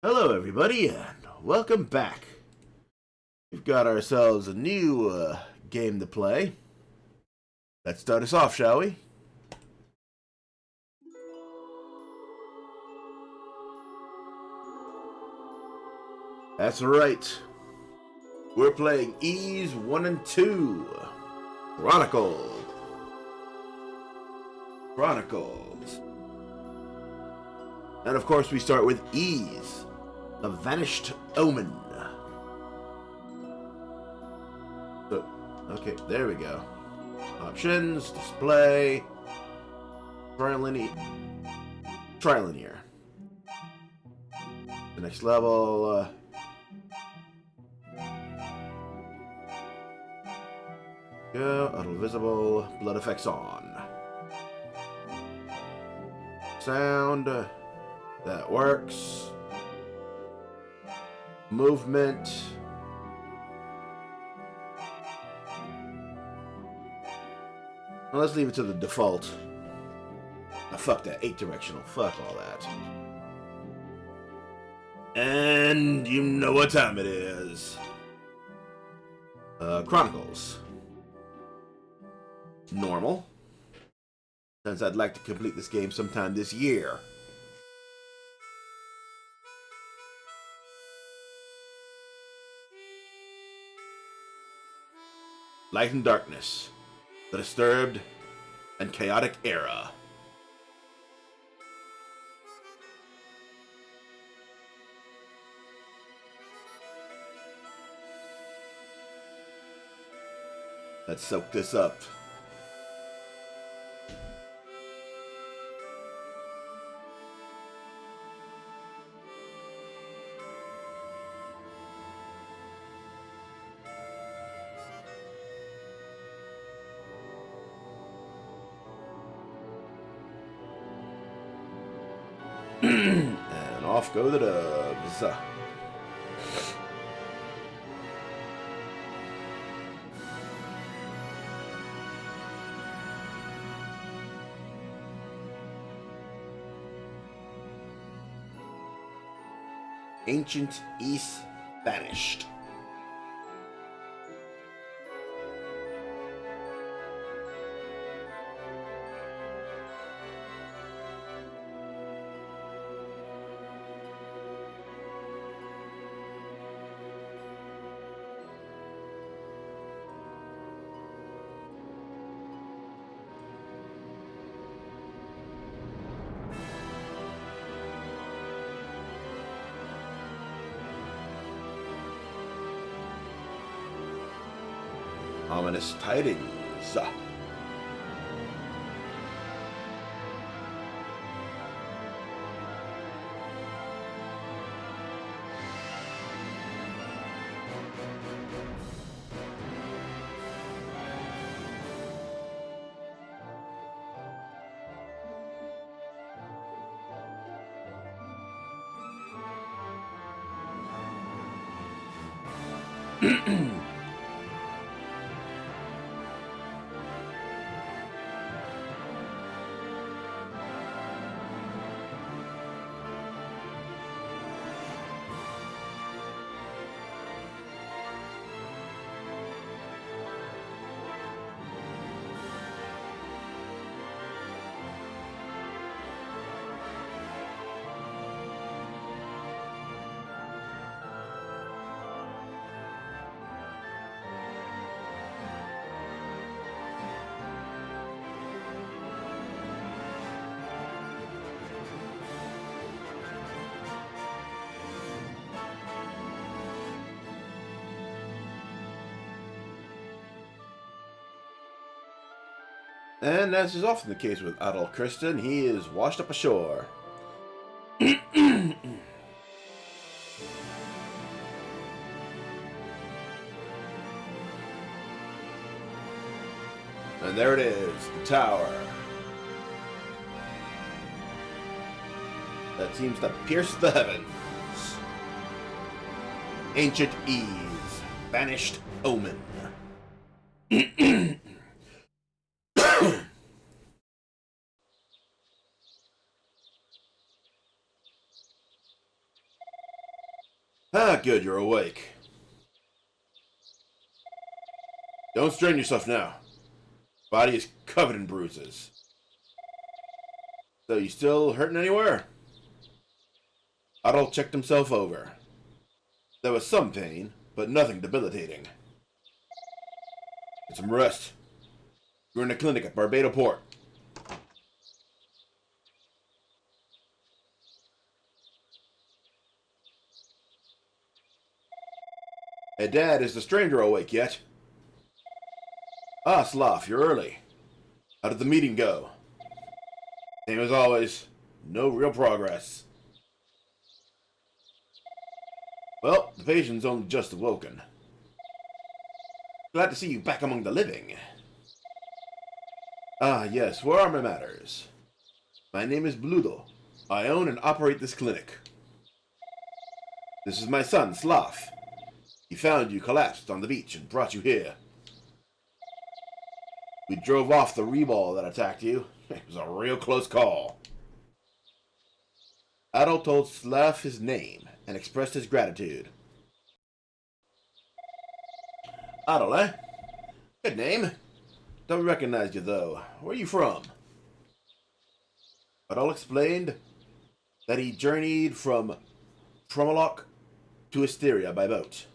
Hello, everybody, and welcome back. We've got ourselves a new game to play. Let's start us off, shall we? That's right. We're playing E's 1 and 2. Chronicles. And of course we start with E's. The Vanished Omen. So, okay, there we go. Options, display, trilinear. The next level, go, auto visible, blood effects on. Sound, that works. Movement. Well, let's leave it to the default. Oh, fuck that. 8 directional. Fuck all that. And you know what time it is. Chronicles. Normal. Since I'd like to complete this game sometime this year. Light and Darkness, the Disturbed and Chaotic Era. Let's soak this up. And off go the dubs. Ancient East Vanished. Ominous tidings. And as is often the case with adult Kristen, he is washed up ashore. And there it is, the tower. That seems to pierce the heavens. Ancient Ease, Vanished Omen. Ah, good, you're awake. Don't strain yourself now. Body is covered in bruises. So you still hurting anywhere? Otto checked himself over. There was some pain, but nothing debilitating. Get some rest. You're in a clinic at Barbado Port. Hey, Dad, is the stranger awake yet? Ah, Sloth, you're early. How did the meeting go? Same as always. No real progress. Well, the patient's only just awoken. Glad to see you back among the living. Ah, yes, where are my matters? My name is Bludo. I own and operate this clinic. This is my son, Sloth. He found you collapsed on the beach and brought you here. We drove off the reball that attacked you. It was a real close call. Adol told Sloth his name and expressed his gratitude. Adol, eh? Good name. Don't recognize you, though. Where are you from? Adol explained that he journeyed from Tromolok to Esteria by boat.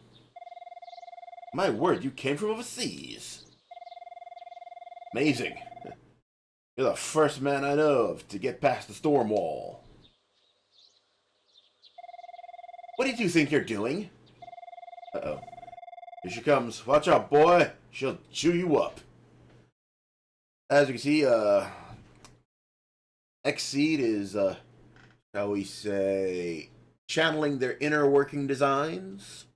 My word, you came from overseas. Amazing. You're the first man I know of to get past the storm wall. What do you think you're doing? Uh-oh. Here she comes. Watch out, boy. She'll chew you up. As you can see, Xseed is, shall we say, channeling their inner working designs.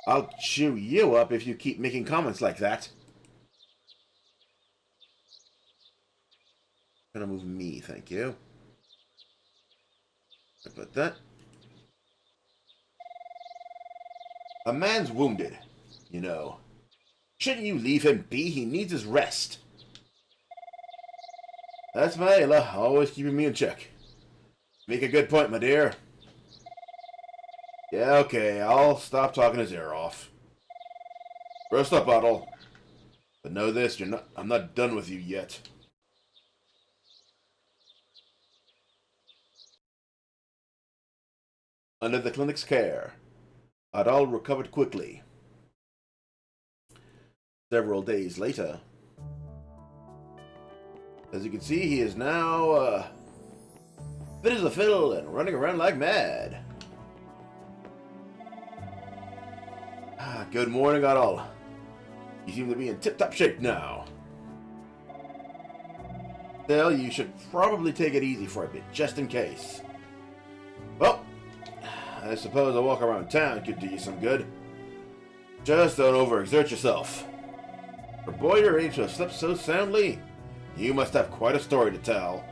I'll chew you up if you keep making comments like that. Gonna move me, thank you. Put that. A man's wounded, you know. Shouldn't you leave him be? He needs his rest. That's my Ayla, always keeping me in check. Make a good point, my dear. Yeah, okay, I'll stop talking his ear off. Rest up, Otto. But know this, I'm not done with you yet. Under the clinic's care, Adal recovered quickly. Several days later, as you can see, he is now fit as a fiddle and running around like mad. Good morning, Adal. You seem to be in tip-top shape now. Still, you should probably take it easy for a bit, just in case. Well, I suppose a walk around town could do you some good. Just don't overexert yourself. For a boy your age to have slept so soundly, you must have quite a story to tell.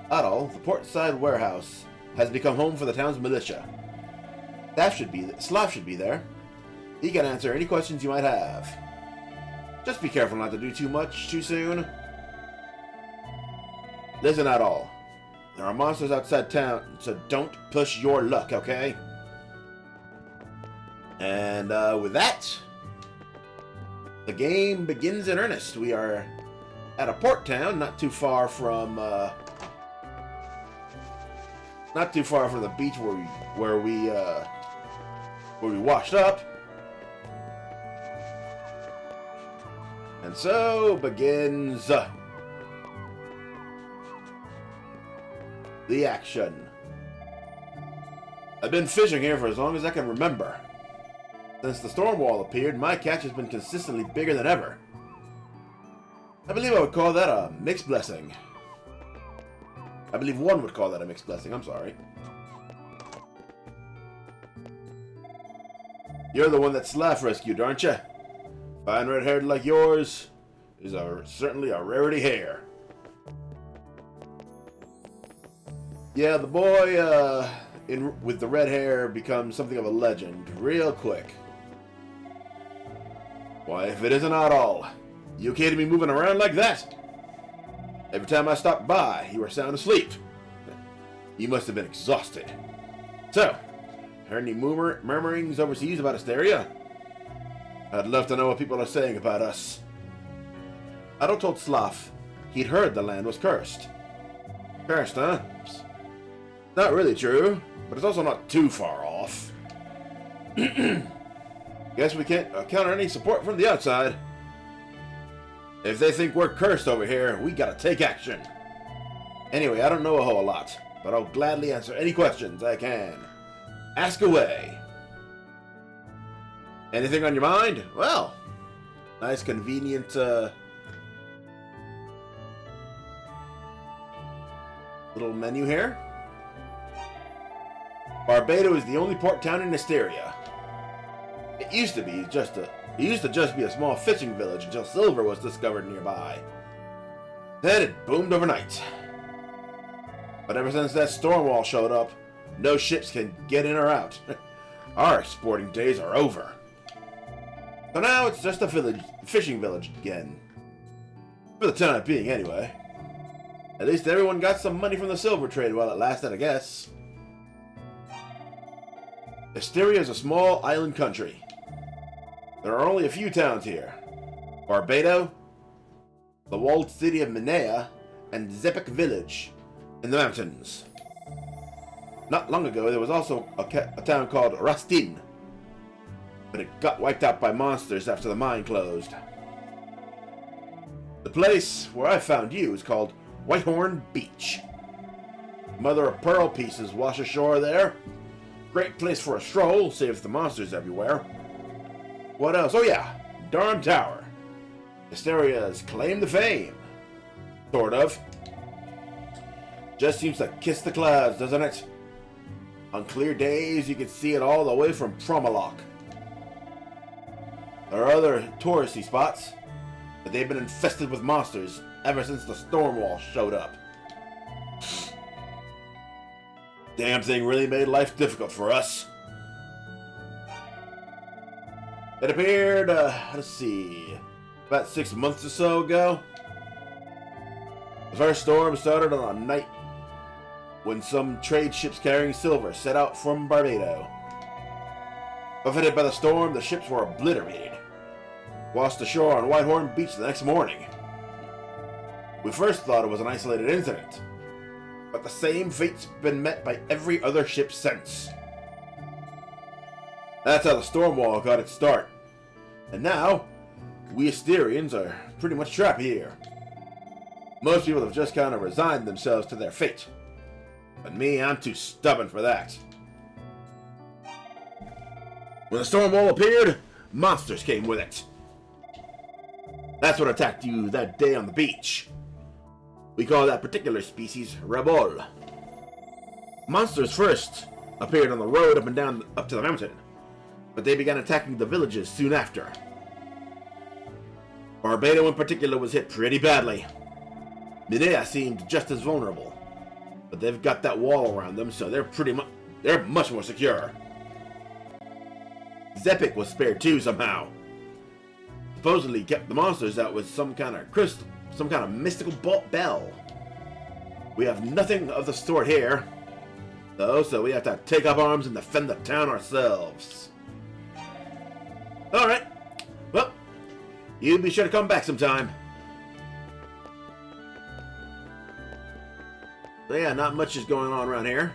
Adal, the portside warehouse, has become home for the town's militia. Slav should be there. He can answer any questions you might have. Just be careful not to do too much too soon. Listen, Adal. There are monsters outside town, so don't push your luck, okay? And with that, the game begins in earnest. We are at a port town, not too far from the beach where we washed up. And so begins the action. I've been fishing here for as long as I can remember. Since the storm wall appeared, my catch has been consistently bigger than ever. I believe I would call that a mixed blessing. I believe one would call that a mixed blessing, I'm sorry. You're the one that Slav rescued, aren't you? Fine red-haired like yours is certainly a rarity hair. Yeah, the boy with the red hair becomes something of a legend real quick. Why, if it isn't Adal, you okay to be moving around like that? Every time I stopped by, you were sound asleep. You must have been exhausted. So, heard any murmurings overseas about Esteria? I'd love to know what people are saying about us. Otto told Slav he'd heard the land was cursed. Cursed, huh? Not really true, but it's also not too far off. Guess we can't count on any support from the outside. If they think we're cursed over here, we gotta take action. Anyway, I don't know a whole lot, but I'll gladly answer any questions I can. Ask away. Anything on your mind? Well, nice convenient little menu here. Barbado is the only port town in Esteria. It used to just be a small fishing village until silver was discovered nearby. Then it boomed overnight. But ever since that storm wall showed up, no ships can get in or out. Our sporting days are over. So now it's just a fishing village again. For the time being, anyway. At least everyone got some money from the silver trade while it lasted, I guess. Esteria is a small island country. There are only a few towns here. Barbado, the walled city of Minea, and Zepik village in the mountains. Not long ago, there was also a town called Rastin, but it got wiped out by monsters after the mine closed. The place where I found you is called Whitehorn Beach. Mother of pearl pieces wash ashore there. Great place for a stroll, save the monsters everywhere. What else? Oh yeah, Durham Tower. Esteria's claim to fame. Sort of. Just seems to kiss the clouds, doesn't it? On clear days, you can see it all the way from Promalok. There are other touristy spots, but they've been infested with monsters ever since the storm wall showed up. Damn thing really made life difficult for us. It appeared, let's see, about 6 months or so ago. The first storm started on a night when some trade ships carrying silver set out from Barbado. Buffeted by the storm, the ships were obliterated, washed ashore on Whitehorn Beach the next morning. We first thought it was an isolated incident, but the same fate's been met by every other ship since. That's how the storm wall got its start. And now, we Esterians are pretty much trapped here. Most people have just kind of resigned themselves to their fate. But me, I'm too stubborn for that. When the storm wall appeared, monsters came with it. That's what attacked you that day on the beach. We call that particular species Rebol. Monsters first appeared on the road up to the mountain, but they began attacking the villages soon after. Barbado in particular was hit pretty badly. Minea seemed just as vulnerable, but they've got that wall around them, so they're much more secure. Zepik was spared too somehow. Supposedly kept the monsters out with some kind of crystal, some kind of mystical bell. We have nothing of the sort here, though, so we have to take up arms and defend the town ourselves. Alright, well, you be sure to come back sometime. So yeah, not much is going on around here.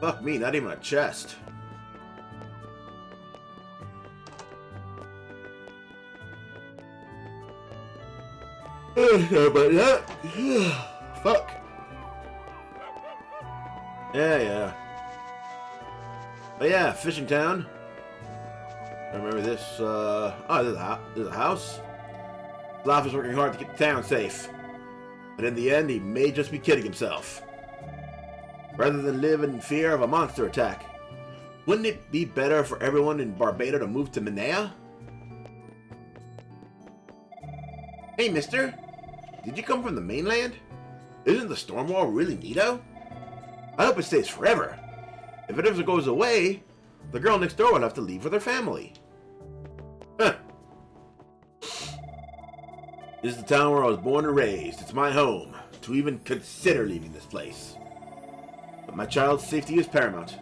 Fuck me, not even a chest. But yeah, fuck. Yeah. But yeah, fishing town. I remember this. There's a house. Slav is working hard to keep the town safe, but in the end, he may just be kidding himself. Rather than live in fear of a monster attack, wouldn't it be better for everyone in Barbado to move to Minea? Hey, mister. Did you come from the mainland? Isn't the storm wall really neato? I hope it stays forever. If it ever goes away, the girl next door will have to leave with her family. Huh. This is the town where I was born and raised. It's my home. To even consider leaving this place. But my child's safety is paramount.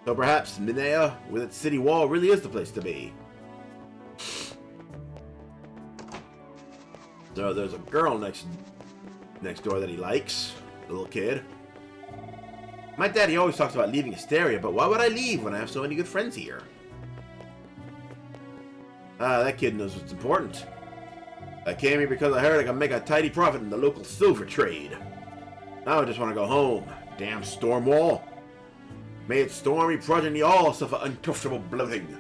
So perhaps Minea, with its city wall, really is the place to be. So there's a girl next door that he likes. A little kid. My daddy always talks about leaving Esteria, but why would I leave when I have so many good friends here? Ah, that kid knows what's important. I came here because I heard I can make a tidy profit in the local silver trade. Now I just want to go home. Damn storm wall. May its stormy progeny all suffer uncomfortable bloating.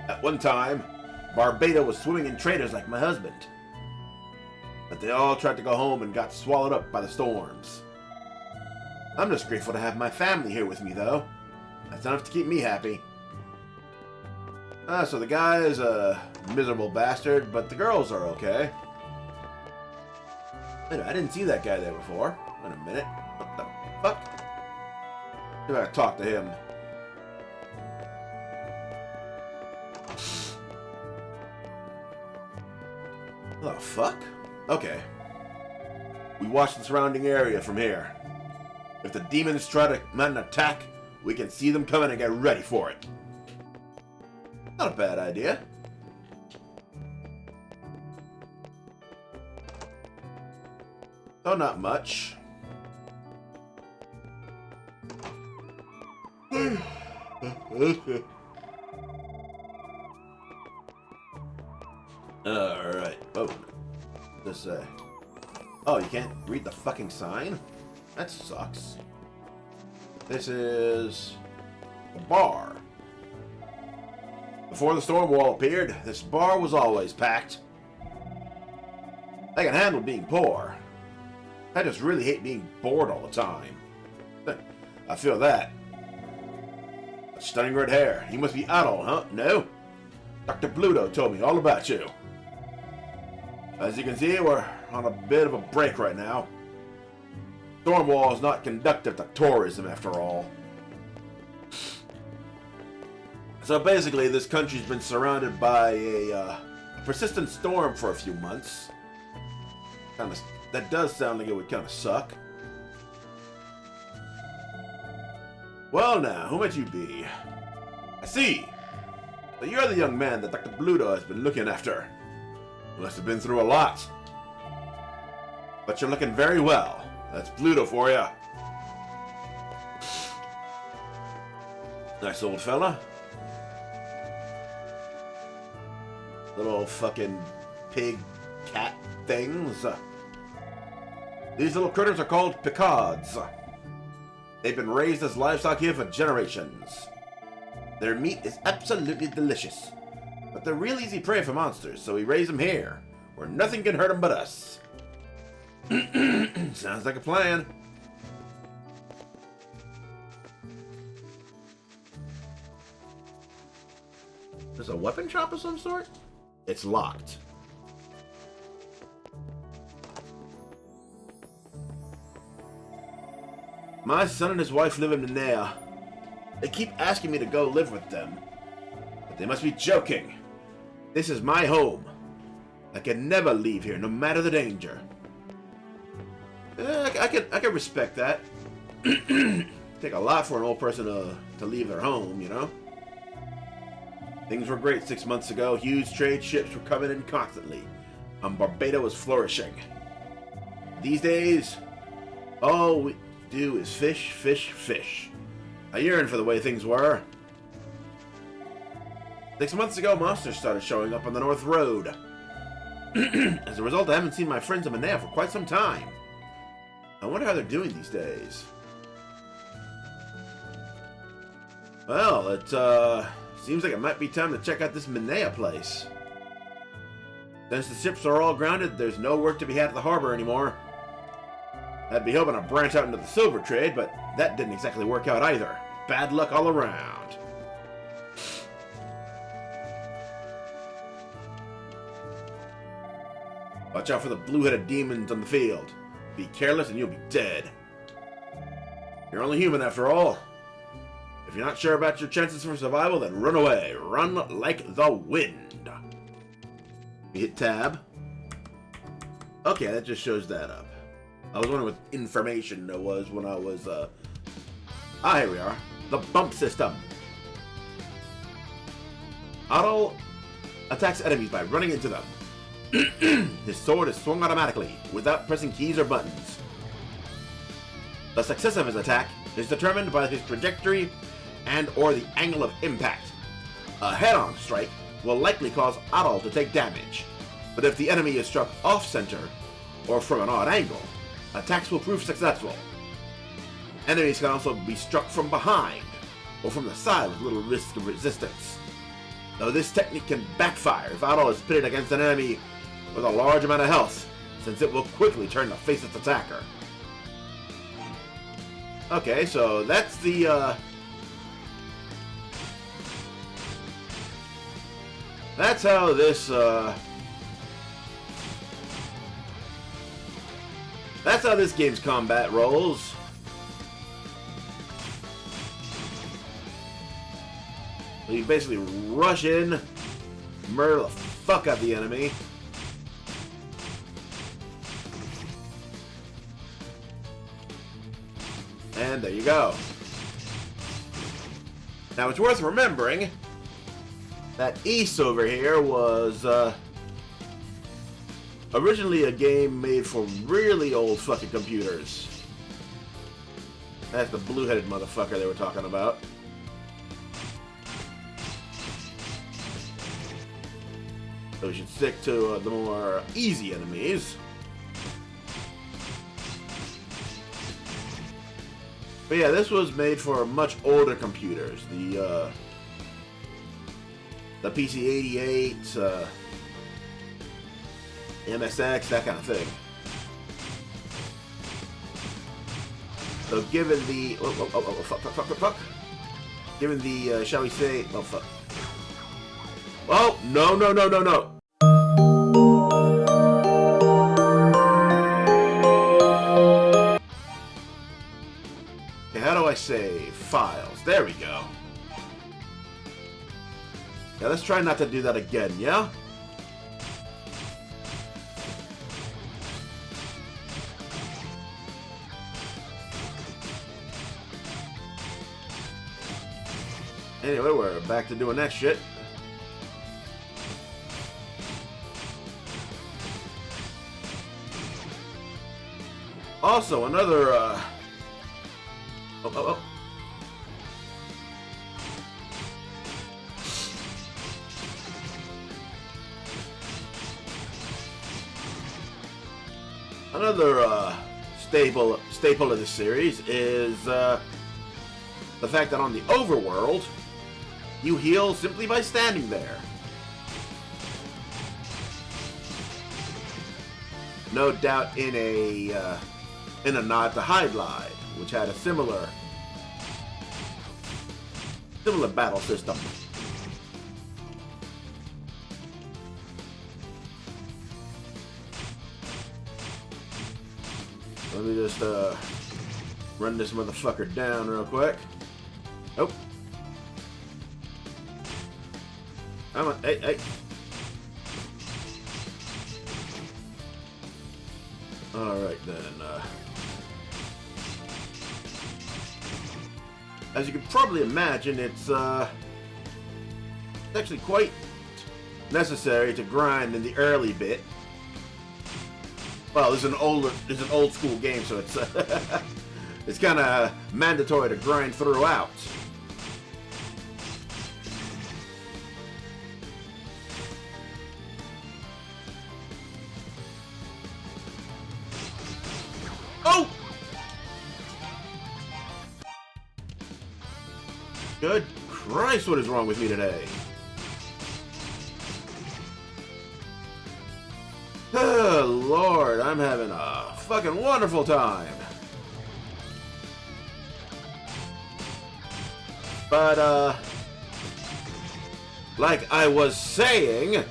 At one time, Barbado was swimming in traders like my husband. But they all tried to go home and got swallowed up by the storms. I'm just grateful to have my family here with me, though. That's enough to keep me happy. So the guy is a miserable bastard, but the girls are okay. Wait, I didn't see that guy there before. Wait a minute. What the fuck? I gotta talk to him. What the fuck? Okay. We watch the surrounding area from here. If the demons try to mount an attack, we can see them coming and get ready for it. Not a bad idea. Oh, not much. Alright. Oh. This say. Oh, you can't read the fucking sign? That sucks. This is a bar. Before the storm wall appeared, this bar was always packed. I can handle being poor. I just really hate being bored all the time. I feel that. Stunning red hair. You must be Adol, huh? No? Dr. Bluto told me all about you. As you can see, we're on a bit of a break right now. Stormwall is not conducive to tourism, after all. So basically, this country's been surrounded by a persistent storm for a few months. That does sound like it would kind of suck. Well now, who might you be? I see. So you're the young man that Dr. Bluto has been looking after. You must have been through a lot. But you're looking very well. That's Bluto for you. Nice old fella. Little fucking pig cat things. These little critters are called picards. They've been raised as livestock here for generations. Their meat is absolutely delicious. But they're real easy prey for monsters, so we raise them here, where nothing can hurt them but us. Sounds like a plan. There's a weapon shop of some sort? It's locked. My son and his wife live in Minea. They keep asking me to go live with them. But they must be joking. This is my home. I can never leave here, no matter the danger. I can respect that. Take a lot for an old person to leave their home, you know? Things were great 6 months ago. Huge trade ships were coming in constantly. Barbado was flourishing. These days, all we do is fish, fish, fish. I yearn for the way things were. 6 months ago, monsters started showing up on the North Road. As a result, I haven't seen my friends in Minea for quite some time. I wonder how they're doing these days. Well, it seems like it might be time to check out this Minea place. Since the ships are all grounded, there's no work to be had at the harbor anymore. I'd be hoping to branch out into the silver trade, but that didn't exactly work out either. Bad luck all around. Watch out for the blue-headed demons on the field. Be careless and you'll be dead. You're only human after all. If you're not sure about your chances for survival, then run away. Run like the wind. You hit tab. Okay, that just shows that up. I was wondering what information there was when I was, here we are. The bump system. Otto attacks enemies by running into them. His sword is swung automatically, without pressing keys or buttons. The success of his attack is determined by his trajectory and or the angle of impact. A head-on strike will likely cause Otto to take damage, but if the enemy is struck off-center or from an odd angle, attacks will prove successful. Enemies can also be struck from behind or from the side with little risk of resistance. Though this technique can backfire if Otto is pitted against an enemy with a large amount of health, since it will quickly turn to face its attacker. Okay, so that's the, that's how this, that's how this game's combat rolls. So you basically rush in, murder the fuck out of the enemy. And there you go. Now it's worth remembering that East over here was originally a game made for really old fucking computers. That's the blue-headed motherfucker they were talking about. So we should stick to the more easy enemies. But yeah, this was made for much older computers. The PC-88, MSX, that kind of thing. So given the... fuck. Given the, shall we say... Oh, fuck. Oh, no. Okay, how do I save files? There we go. Yeah, let's try not to do that again, yeah? Anyway, we're back to doing that shit. Also, another, Another, staple of this series is, the fact that on the overworld, you heal simply by standing there. No doubt in a nod to Hide Glide, which had a similar battle system. Let me just run this motherfucker down real quick. Oh. Come on, hey. Alright then, as you can probably imagine, it's actually quite necessary to grind in the early bit. Well, this is an old school game, so it's it's kind of mandatory to grind throughout. Oh! Good Christ, what is wrong with me today? Oh, Lord, I'm having a fucking wonderful time. But, like I was saying...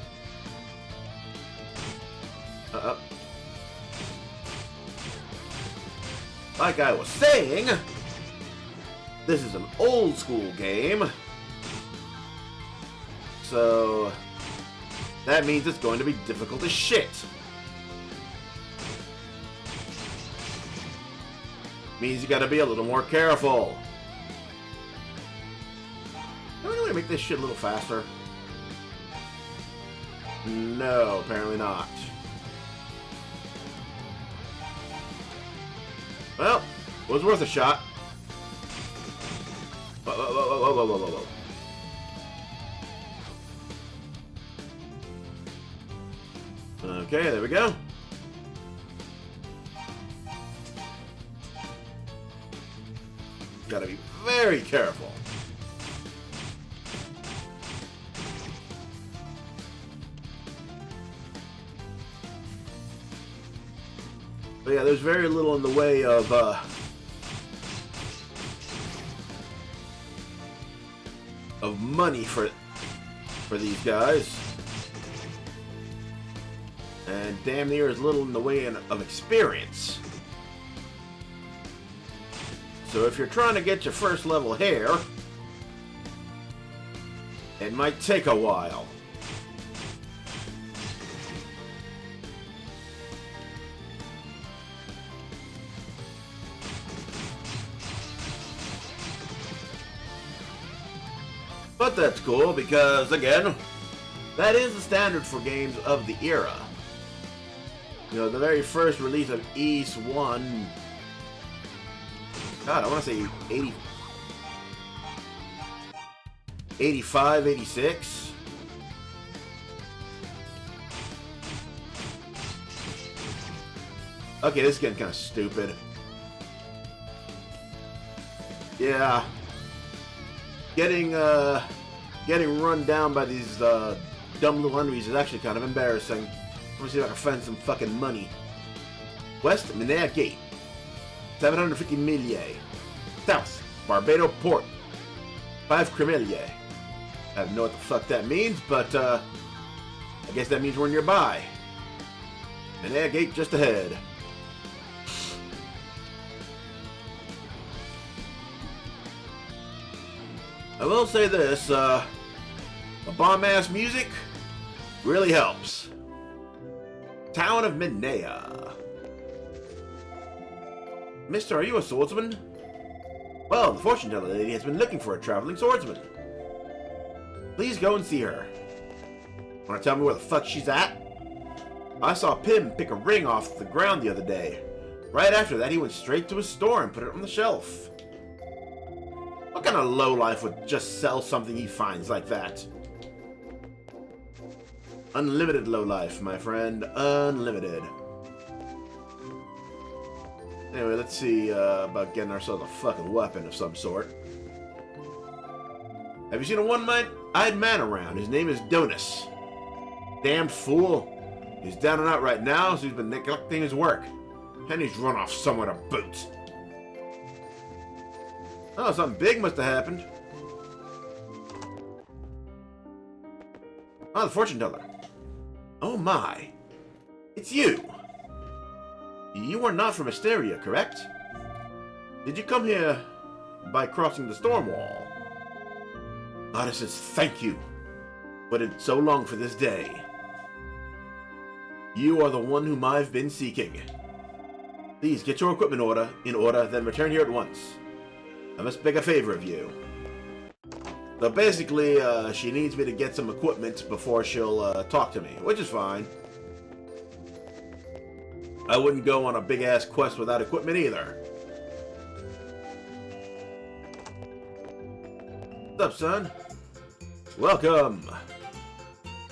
Like I was saying, this is an old school game. So, That means it's going to be difficult as shit. Means you gotta be a little more careful. Do we need to make this shit a little faster? No, apparently not. Well, it was worth a shot. Whoa, whoa, whoa, whoa, whoa, whoa, whoa, whoa. Okay, there we go. Gotta be very careful. But yeah, there's very little in the way of money for these guys, and damn near as little in the way of experience. So if you're trying to get your first level hair, it might take a while. But that's cool because, again, that is the standard for games of the era. You know, the very first release of East 1... God, I want to say 85, 86. Okay, this is getting kind of stupid. Yeah. Getting run down by these dumb little enemies is actually kind of embarrassing. Let me see if I can find some fucking money. West Minea Gate. 750 millie. South, Barbado Port. 5 cremillie. I don't know what the fuck that means, but I guess that means we're nearby. Minea Gate just ahead. I will say this, the bomb-ass music really helps. Town of Minea. Mister, are you a swordsman? Well, the fortune teller lady has been looking for a traveling swordsman. Please go and see her. Wanna tell me where the fuck she's at? I saw Pim pick a ring off the ground the other day. Right after that, he went straight to his store and put it on the shelf. What kind of lowlife would just sell something he finds like that? Unlimited lowlife, my friend. Unlimited. Anyway, let's see about getting ourselves a fucking weapon of some sort. Have you seen a one-eyed man around? His name is Donus. Damned fool. He's down and out right now, so he's been neglecting his work. And he's run off somewhere to boot. Oh, something big must have happened. Oh, the fortune teller. Oh my. It's you. You are not from Esteria, correct? Did you come here by crossing the storm wall? Goddesses, thank you. Waited so long for this day. You are the one whom I've been seeking. Please get your equipment in order, then return here at once. I must beg a favor of you. So basically, she needs me to get some equipment before she'll talk to me, which is fine. I wouldn't go on a big-ass quest without equipment either. What's up, son? Welcome.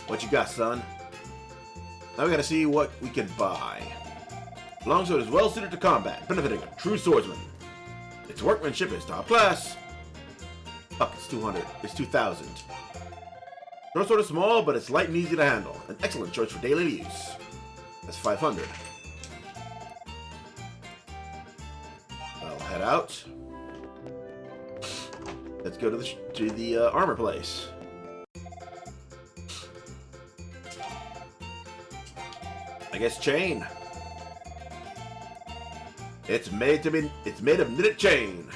What you got, son? Now we gotta see what we can buy. Longsword is well suited to combat, benefiting a true swordsman. Its workmanship is top class. Fuck, it's 200. It's 2,000. Short sword is small, but it's light and easy to handle. An excellent choice for daily use. That's 500. I'll head out. Let's go to the armor place. I guess chain. It's made of knitted chain,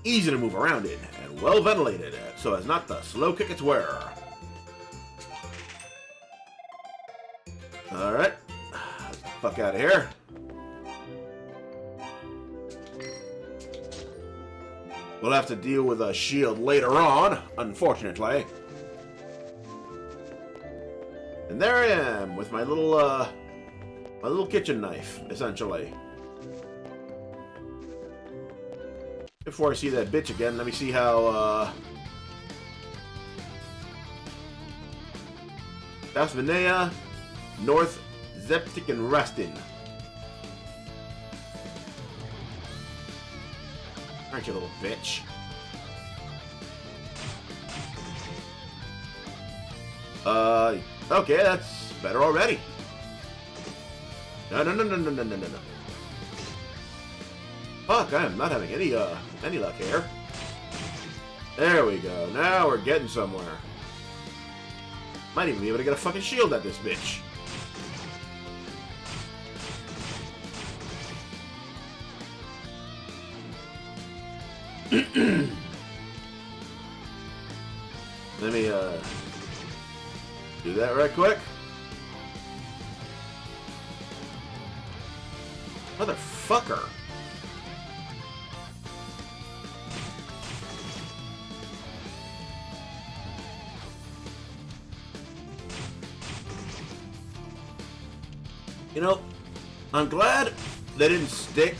easy to move around in, and well ventilated so as not to slow kick its wearer. Alright. Let's get the fuck out of here. We'll have to deal with a shield later on, unfortunately. And there I am with my little kitchen knife, essentially. Before I see that bitch again, let me see how South Vinaya, North Zeptic and Rastin. Aren't you, little bitch? Okay, that's better already. No. Fuck, I am not having any luck here. There we go. Now we're getting somewhere. Might even be able to get a fucking shield at this bitch. Let me, do that right quick. Motherfucker. You know, I'm glad they didn't stick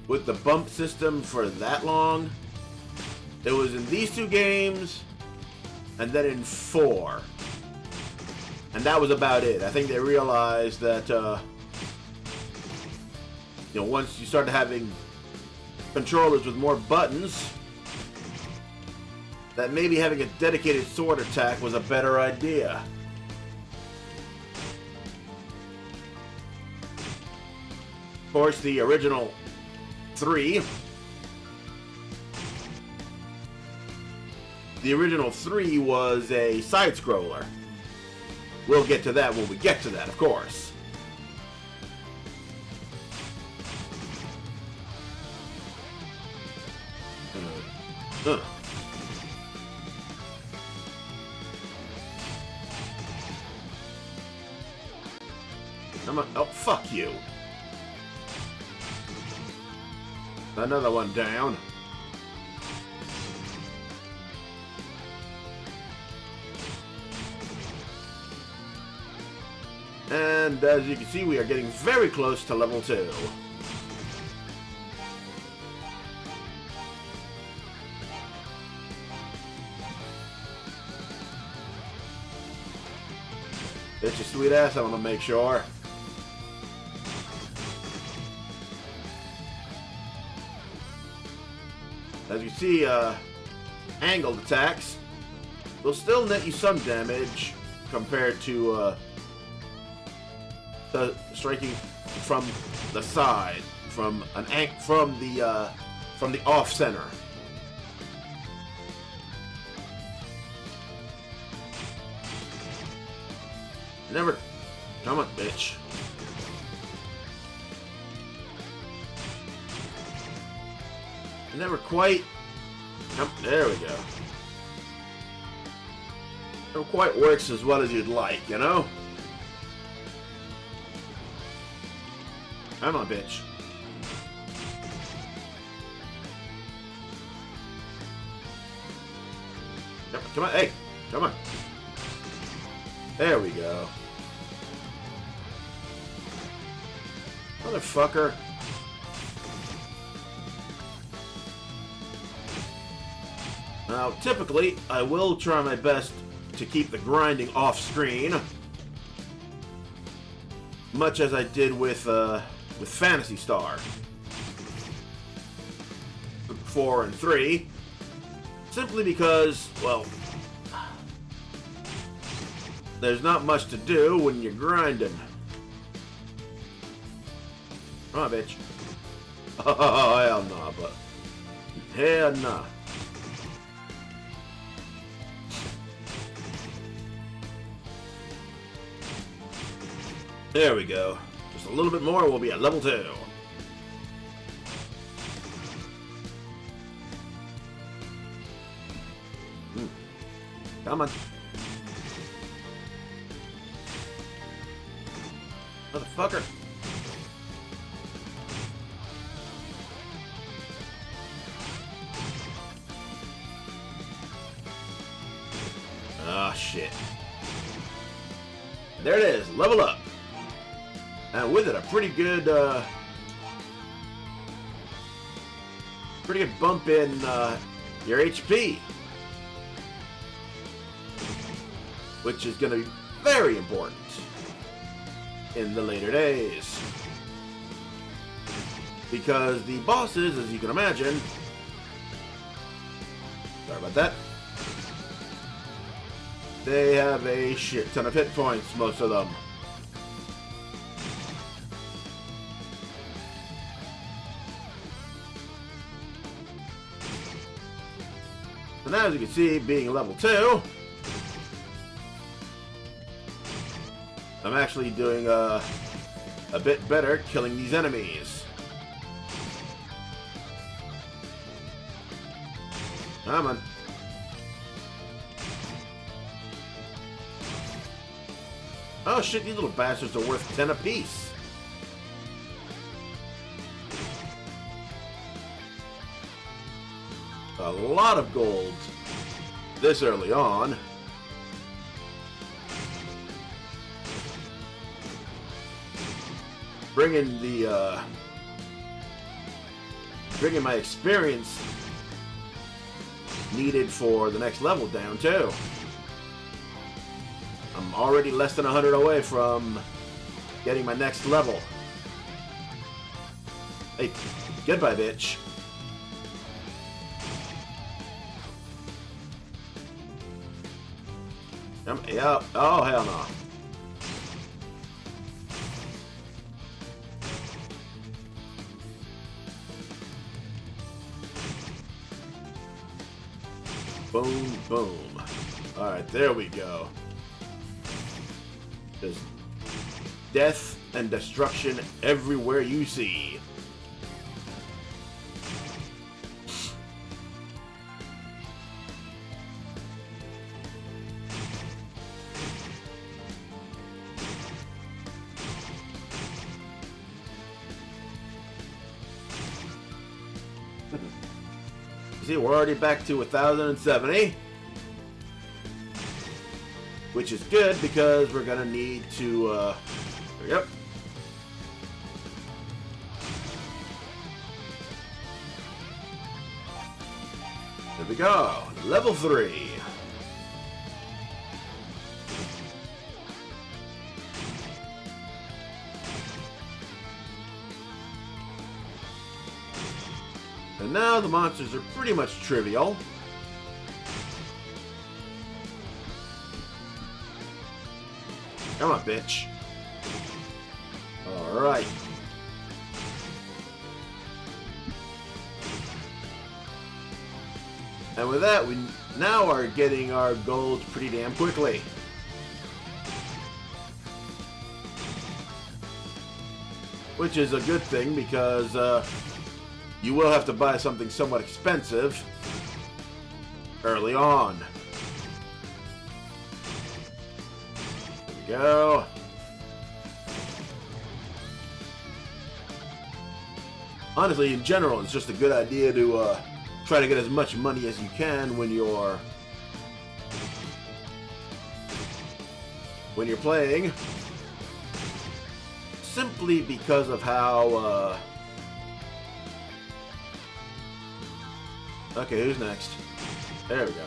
with the bump system for that long. It was in these two games, and then in 4. And that was about it. I think they realized that, you know, once you started having controllers with more buttons, that maybe having a dedicated sword attack was a better idea. Of course, the original 3. The original 3 was a side-scroller. We'll get to that when we get to that, of course. Come on. Oh, fuck you. Another one down. And as you can see, we are getting very close to level 2. It's your sweet ass, I want to make sure. As you see, angled attacks will still net you some damage compared to striking from the side, from the off center. Never, come on, bitch. Never quite. There we go. Never quite works as well as you'd like, you know? Come on, bitch. Come on, hey, come on. There we go. Motherfucker. Now, typically, I will try my best to keep the grinding off screen, much as I did with Phantasy Star 4 and 3, simply because, well, there's not much to do when you're grinding. Come on, bitch. Oh, hell no, but hell no. There we go. Just a little bit more, we'll be at level 2. Come on. Motherfucker. Ah, shit. There it is, level up. And with it, a pretty good bump in your HP. Which is going to be very important in the later days. Because the bosses, as you can imagine... Sorry about that. They have a shit ton of hit points, most of them. So now, as you can see, being level 2, I'm actually doing a bit better killing these enemies. Come on. Oh shit, these little bastards are worth 10 apiece. A lot of gold this early on. Bringing my experience needed for the next level down too. I'm already less than 100 away from getting my next level. Hey, goodbye, bitch. Yeah. Oh, hell no. Boom, boom. Alright, there we go. Just death and destruction everywhere you see. See, we're already back to 1070. Which is good because we're gonna need to, yep. There we go. Level 3. And now the monsters are pretty much trivial. Come on, bitch. Alright. And with that, we now are getting our gold pretty damn quickly. Which is a good thing because you will have to buy something somewhat expensive early on. Go. Honestly, in general, it's just a good idea to try to get as much money as you can when you're playing, simply because of how okay, who's next? There we go.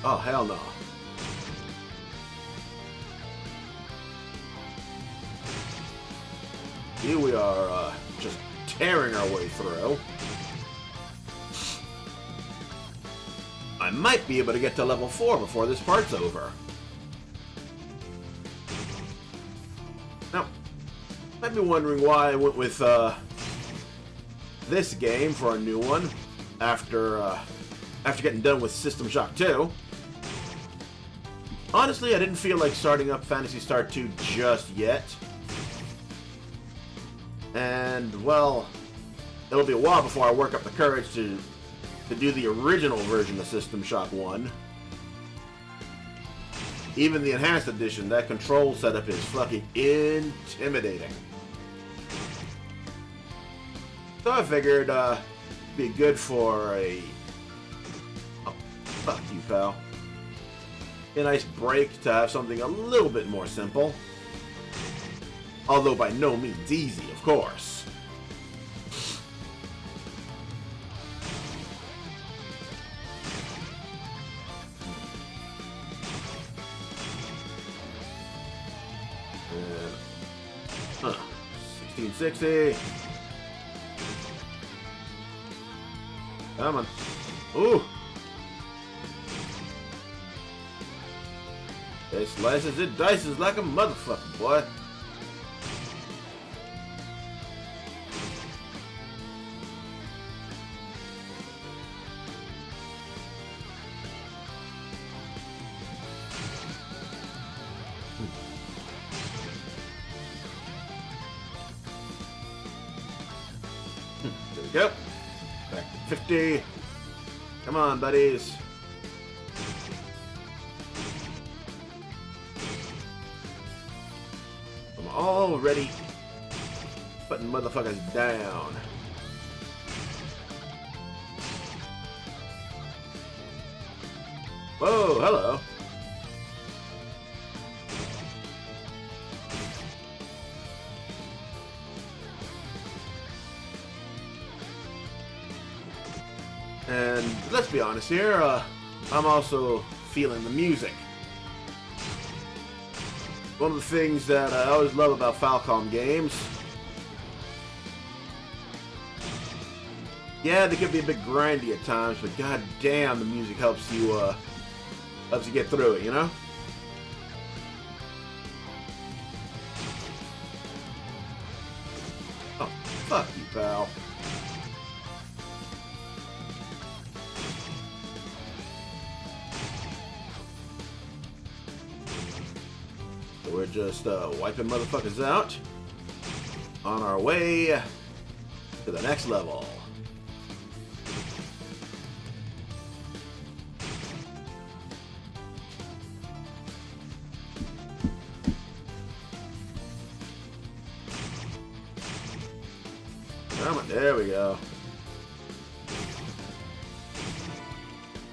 Oh, hell no. Here we are, just tearing our way through. I might be able to get to level 4 before this part's over. Now, you might be wondering why I went with, this game for a new one after getting done with System Shock 2. Honestly, I didn't feel like starting up Phantasy Star 2 just yet. And, well, it'll be a while before I work up the courage to do the original version of System Shock 1. Even the Enhanced Edition, that control setup is fucking intimidating. So I figured it'd be good for a... Oh, fuck you, pal. A nice break to have something a little bit more simple. Although by no means easy, of course. And, 1660. Come on. Ooh. It slices, it dices like a motherfucker, boy. There we go. Back to 50. Come on, buddies. I'm already putting motherfuckers down. Whoa, hello. And let's be honest here, I'm also feeling the music. One of the things that I always love about Falcom games, yeah, they can be a bit grindy at times, but god damn, the music helps you get through it, you know? Oh, fuck you, pal. We're just wiping motherfuckers out on our way to the next level. Come on, there we go.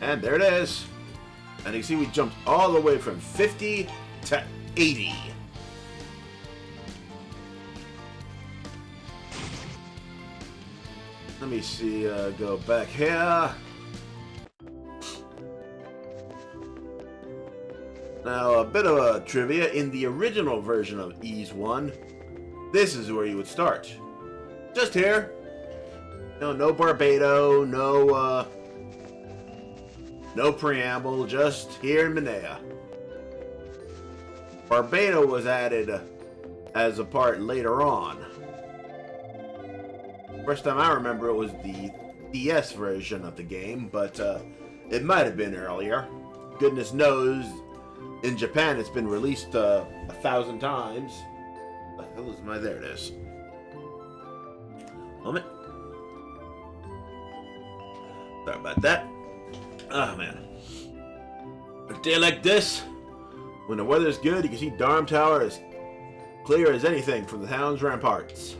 And there it is. And you see we jumped all the way from 50 to 80. Let me see, go back here. Now, a bit of a trivia. In the original version of Ease 1, this is where you would start. Just here. No Barbado, no preamble, just here in Minea. Barbado was added as a part later on. First time I remember it was the DS version of the game, but it might have been earlier. Goodness knows, in Japan it's been released 1,000 times. What the hell is my... There it is. Moment. Sorry about that. Oh man. A day like this, when the weather's good, you can see Darm Tower as clear as anything from the town's ramparts.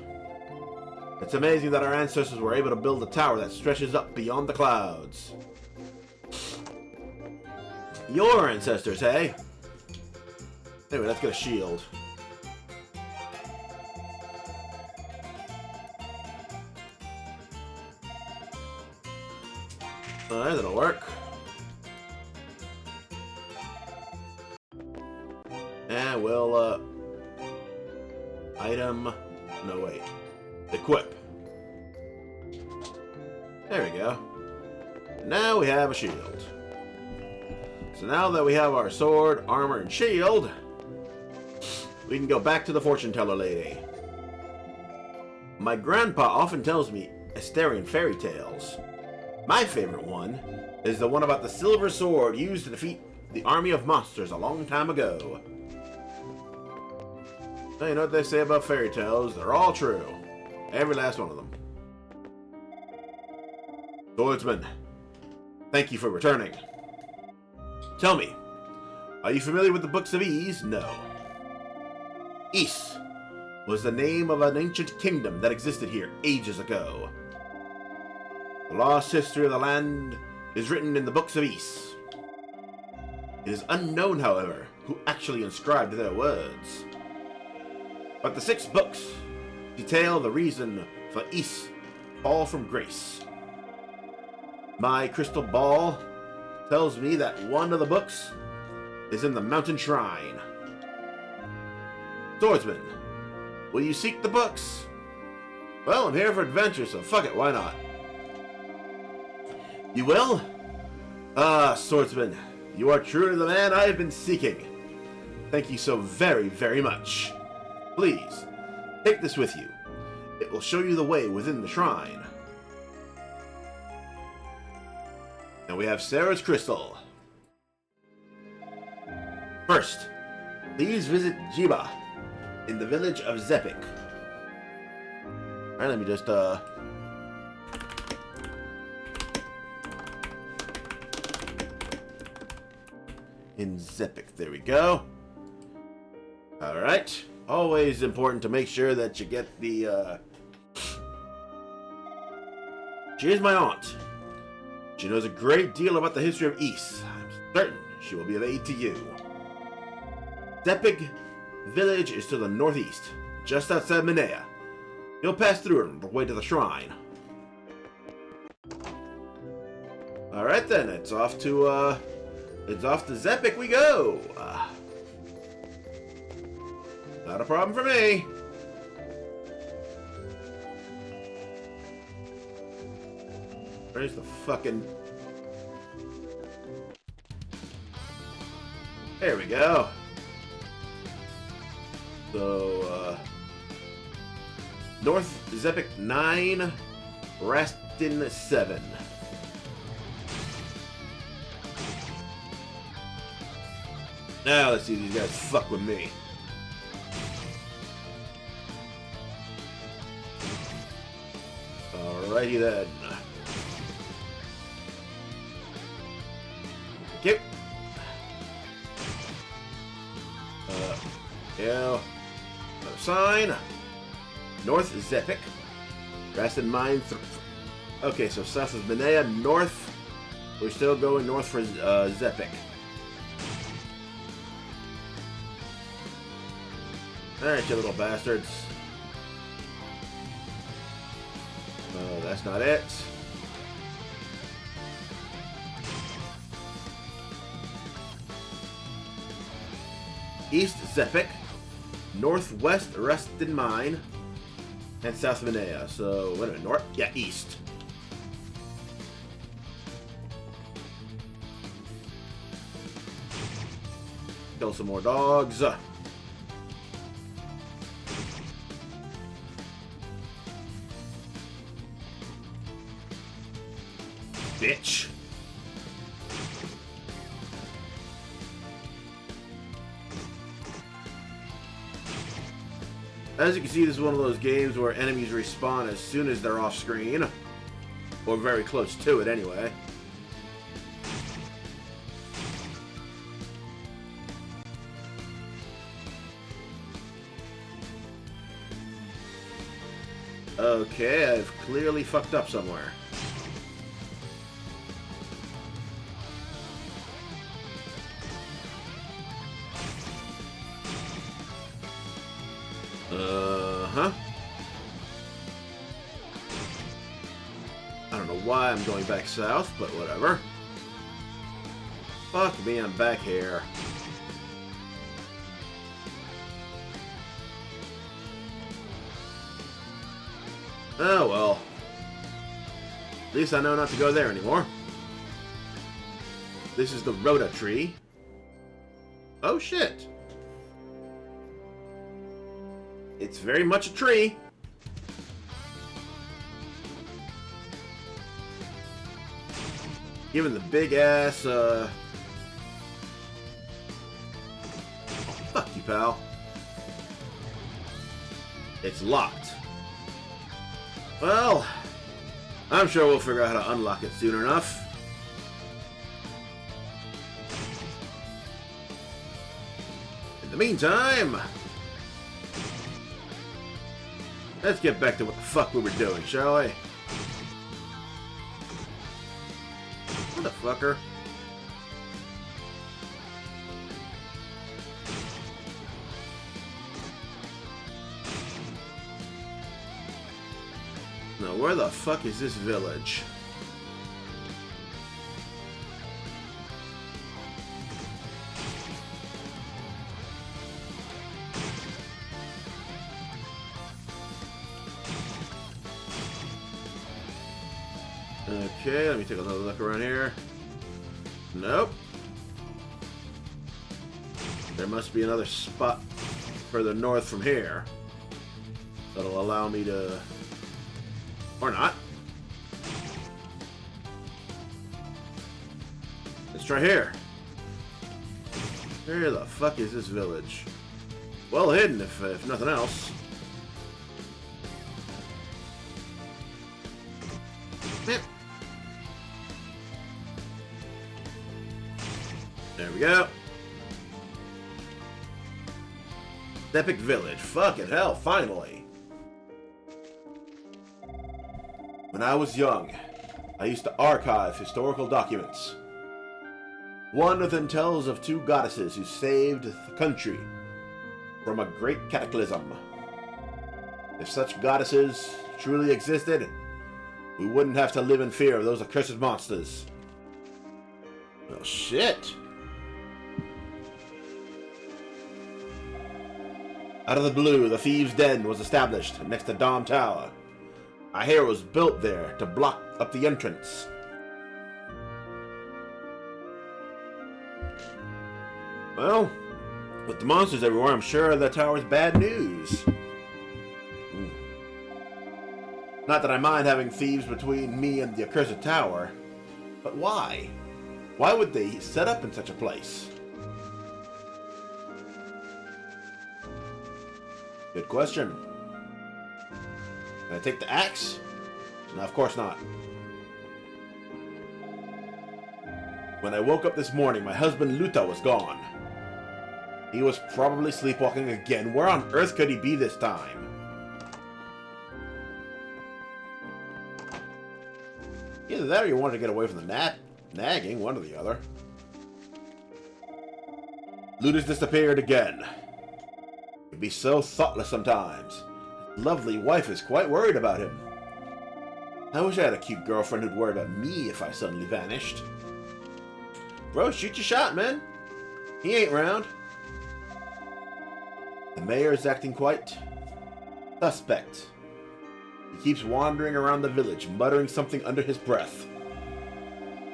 It's amazing that our ancestors were able to build a tower that stretches up beyond the clouds. Your ancestors, hey? Anyway, let's get a shield. Alright, that'll work. And we'll, item... No, wait. Equip. There we go. Now we have a shield. So now that we have our sword, armor, and shield, we can go back to the fortune teller lady. My grandpa often tells me Esterian fairy tales. My favorite one is the one about the silver sword used to defeat the army of monsters a long time ago. Well, you know what they say about fairy tales? They're all true. Every last one of them. Swordsman, thank you for returning. Tell me, are you familiar with the Books of Ys? No. Ys was the name of an ancient kingdom that existed here ages ago. The lost history of the land is written in the Books of Ys. It is unknown, however, who actually inscribed their words. But the 6 books detail the reason for Ys' fall from grace. My crystal ball tells me that one of the books is in the mountain shrine. Swordsman, will you seek the books? Well, I'm here for adventure, so fuck it, why not? You will? Ah, Swordsman, you are truly the man I have been seeking. Thank you so very, very much. Please, take this with you. It will show you the way within the shrine. And we have Sarah's crystal. First, please visit Jiba in the village of Zepik. Alright, let me just, in Zepik, there we go. Alright. Always important to make sure that you get the, She is my aunt. She knows a great deal about the history of Ys. I'm certain she will be of aid to you. Zepik village is to the northeast, just outside Minea. You'll pass through on the way to the shrine. Alright then, it's off to Zepik we go! Not a problem for me. Where's the fucking... There we go. So, North Zepik 9, Rastin 7. Now let's see if these guys fuck with me. Alrighty then. Yep. Yeah. Another sign. North Zepik. Rastin Mine. Okay, so south is Minea. North. We're still going north for Zepik. Alright, you little bastards. Oh, that's not it. East Zepik, northwest Rastin Mine, and south Minea. So, wait a minute, north? Yeah, east. Kill some more dogs. Bitch. As you can see, this is one of those games where enemies respawn as soon as they're off screen. Or very close to it, anyway. Okay, I've clearly fucked up somewhere. Uh-huh. I don't know why I'm going back south, but whatever. Fuck me, I'm back here. Oh well. At least I know not to go there anymore. This is the Rhoda tree. Oh shit. It's very much a tree. Given the big ass, oh, fuck you, pal. It's locked. Well, I'm sure we'll figure out how to unlock it soon enough. In the meantime, let's get back to what the fuck we were doing, shall we? Motherfucker. Now, where the fuck is this village? Okay, let me take another look around here. Nope. There must be another spot further north from here that'll allow me to... Or not. Let's try here. Where the fuck is this village? Well hidden, if nothing else. Yep. There we go. Epic village. Fucking hell, finally. When I was young, I used to archive historical documents. One of them tells of two goddesses who saved the country from a great cataclysm. If such goddesses truly existed, we wouldn't have to live in fear of those accursed monsters. Well, shit. Out of the blue, the Thieves' Den was established next to Dom Tower. A hare was built there to block up the entrance. Well, with the monsters everywhere, I'm sure the tower's bad news. Not that I mind having thieves between me and the accursed tower, but why? Why would they set up in such a place? Good question. Can I take the axe? No, of course not. When I woke up this morning, my husband Luta was gone. He was probably sleepwalking again. Where on earth could he be this time? Either that or you wanted to get away from the nagging, one or the other. Luta's disappeared again. He'd be so thoughtless sometimes. His lovely wife is quite worried about him. I wish I had a cute girlfriend who'd worry about me if I suddenly vanished. Bro, shoot your shot, man. He ain't round. The mayor is acting quite suspect. He keeps wandering around the village, muttering something under his breath.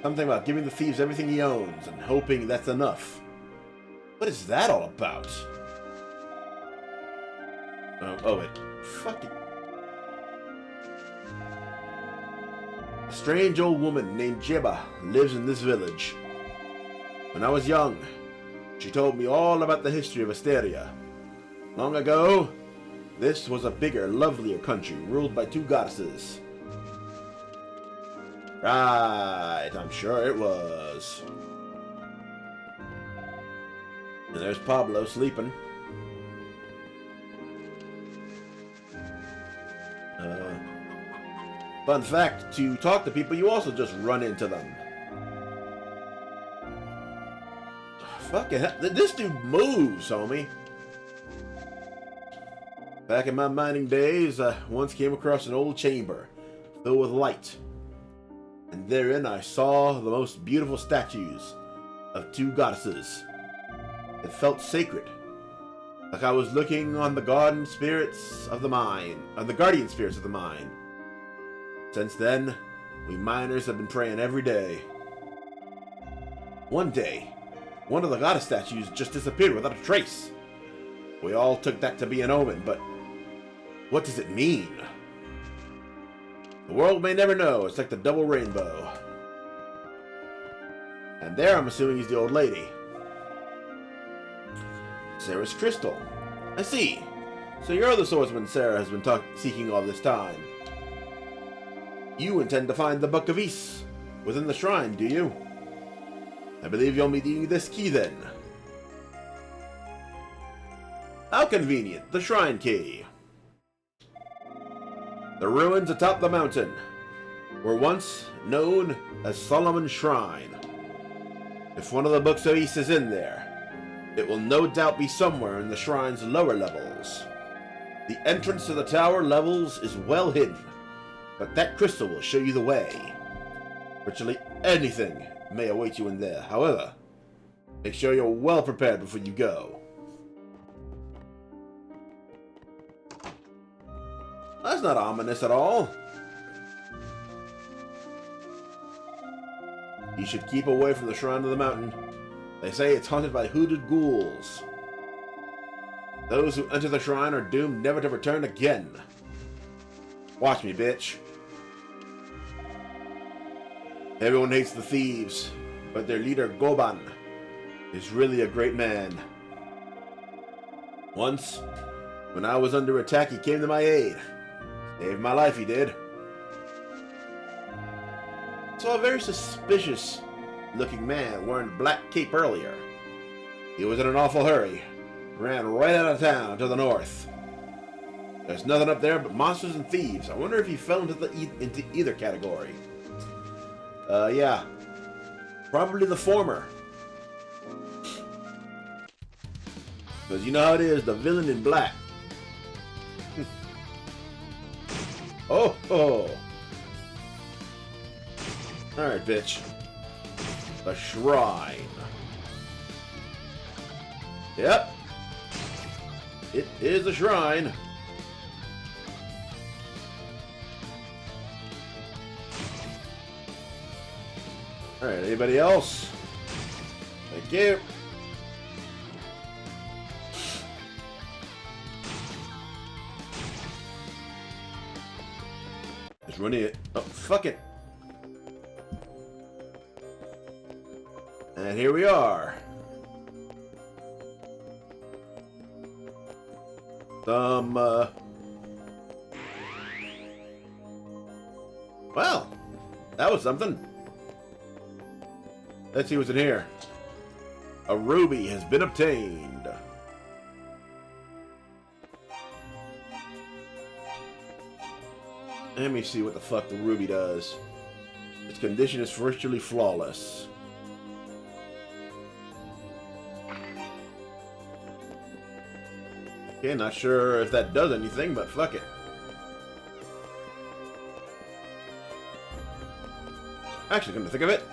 Something about giving the thieves everything he owns and hoping that's enough. What is that all about? Oh wait. Fuck it. A strange old woman named Jeba lives in this village. When I was young, she told me all about the history of Esteria. Long ago, this was a bigger, lovelier country ruled by two goddesses. Right, I'm sure it was. And there's Pablo sleeping. Fun fact, to talk to people, you also just run into them. Fucking hell, this dude moves, homie. Back in my mining days, I once came across an old chamber filled with light. And therein I saw the most beautiful statues of two goddesses. It felt sacred, like I was looking on the guardian spirits of the mine. Since then, we miners have been praying every day. One day, one of the goddess statues just disappeared without a trace. We all took that to be an omen, but what does it mean? The world may never know. It's like the double rainbow. And there, I'm assuming, is the old lady. Sarah's crystal. I see. So you're the swordsman Sarah has been seeking all this time. You intend to find the Book of Ys within the shrine, do you? I believe you'll need this key then. How convenient, the shrine key. The ruins atop the mountain were once known as Solomon's Shrine. If one of the Books of Ys is in there, it will no doubt be somewhere in the shrine's lower levels. The entrance to the tower levels is well hidden, but that crystal will show you the way. Virtually anything may await you in there. However, make sure you're well prepared before you go. That's not ominous at all. You should keep away from the Shrine of the Mountain. They say it's haunted by hooded ghouls. Those who enter the shrine are doomed never to return again. Watch me, bitch. Everyone hates the thieves, but their leader, Goban, is really a great man. Once, when I was under attack, he came to my aid. Saved my life, he did. Saw a very suspicious-looking man wearing black cape earlier. He was in an awful hurry. Ran right out of town to the north. There's nothing up there but monsters and thieves. I wonder if he fell into either category. Yeah. Probably the former. Because you know how it is, the villain in black. Oh, oh. Alright, bitch. The shrine. Yep. It is a shrine. Alright, anybody else? Thank you. Just running it. Oh, fuck it. And here we are. Well, that was something. Let's see what's in here. A ruby has been obtained. Let me see what the fuck the ruby does. Its condition is virtually flawless. Okay, not sure if that does anything, but fuck it. Actually, come to think of it,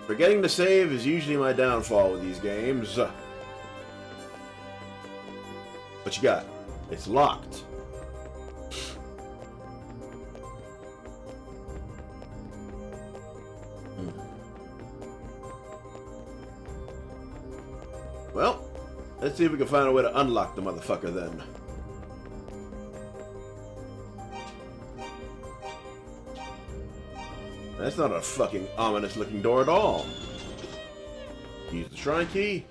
forgetting to save is usually my downfall with these games. What you got? It's locked. Well, let's see if we can find a way to unlock the motherfucker then. That's not a fucking ominous looking door at all. Use the shrine key.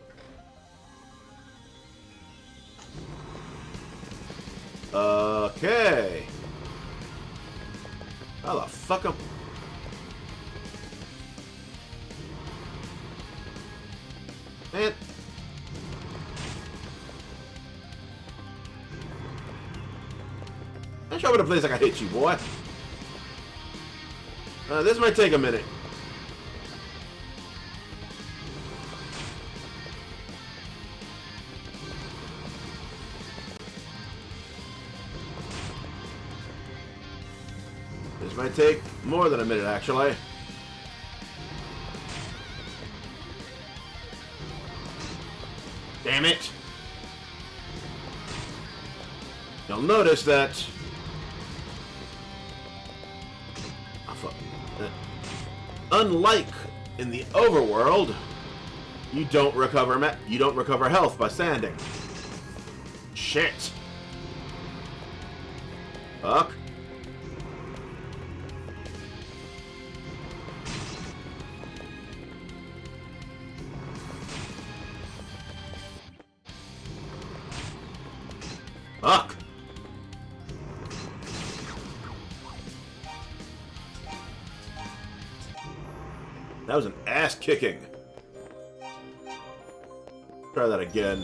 Okay. How the fuck am... Man. Don't show me the place like I hit you, boy. This might take a minute. This might take more than a minute, actually. Damn it! You'll notice that... unlike in the overworld, you don't recover health by standing. Shit. Fuck. Fuck! That was an ass kicking. Try that again.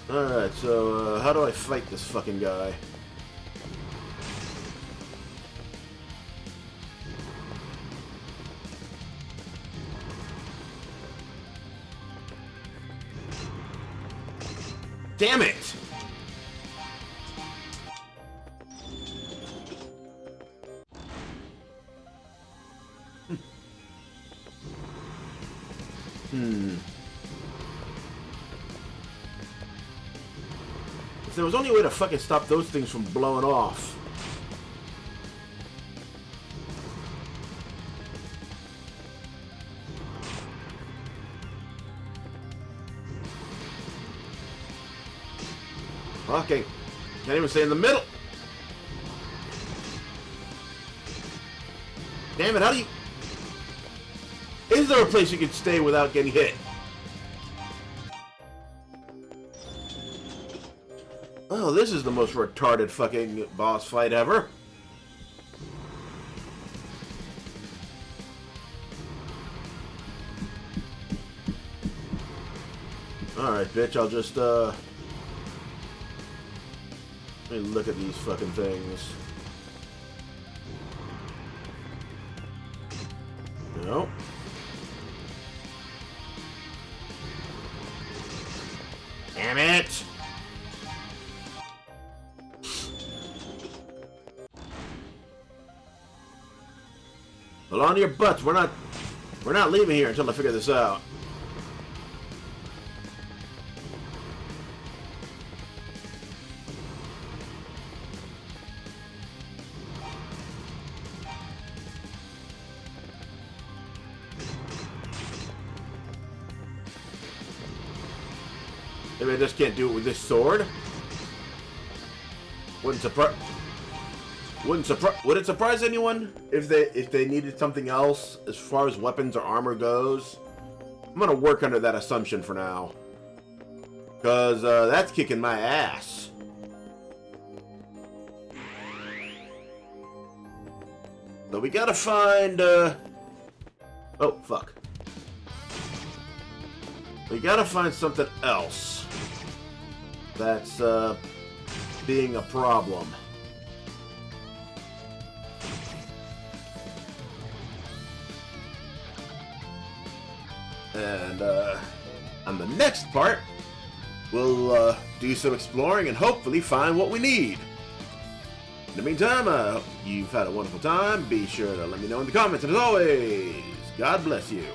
Alright, so how do I fight this fucking guy? Damn it! If there was only a way to fucking stop those things from blowing off. Okay. Can't even stay in the middle. Damn it, how do you... Is there a place you can stay without getting hit? Oh, this is the most retarded fucking boss fight ever. Alright, bitch, I'll just, let me look at these fucking things. No. Damn it! Well, on your butts. We're not leaving here until I figure this out. Maybe I just can't do it with this sword. Would it surprise anyone if they needed something else as far as weapons or armor goes? I'm gonna work under that assumption for now, cause that's kicking my ass. So we gotta find. Oh fuck. We gotta find something else that's being a problem. And on the next part, we'll do some exploring and hopefully find what we need. In the meantime, I hope you've had a wonderful time. Be sure to let me know in the comments. And as always, God bless you.